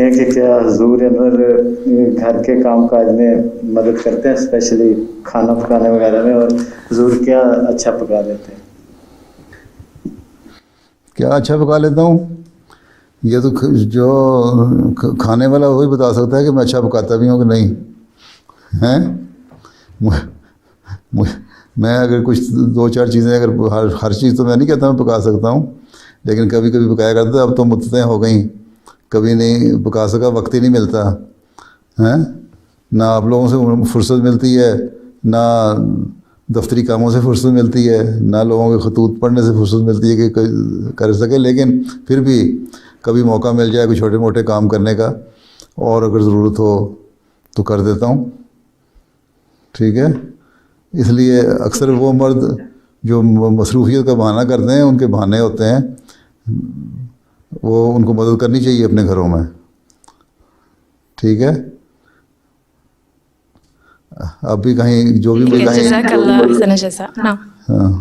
ہیں کہ کیا حضور انور گھر کے کام کاج میں مدد کرتے ہیں، اسپیشلی کھانا پکانے وغیرہ میں، اور حضور کیا اچھا پکا لیتے ہیں؟ کیا اچھا پکا لیتا ہوں؟ یہ تو جو کھانے والا وہی بتا سکتا ہے کہ میں اچھا پکاتا بھی ہوں کہ نہیں ہیں. میں اگر کچھ دو چار چیزیں، اگر ہر چیز تو میں نہیں کہتا میں پکا سکتا ہوں، لیکن کبھی کبھی پکایا کرتا. اب تو مدتیں ہو گئیں، کبھی نہیں پکا سکا، وقت ہی نہیں ملتا ہیں. نہ آپ لوگوں سے فرصت ملتی ہے، نہ دفتری کاموں سے فرصت ملتی ہے، نہ لوگوں کے خطوط پڑھنے سے فرصت ملتی ہے کہ کر سکے. لیکن پھر بھی کبھی موقع مل جائے کوئی چھوٹے موٹے کام کرنے کا، اور اگر ضرورت ہو تو کر دیتا ہوں. ٹھیک ہے. اس لیے اکثر وہ مرد جو مصروفیت کا بہانہ کرتے ہیں، ان کے بہانے ہوتے ہیں، وہ ان کو مدد کرنی چاہیے اپنے گھروں میں. ٹھیک ہے. اب بھی کہیں جو بھی جزاک اللہ احسن الجزاء. ہاں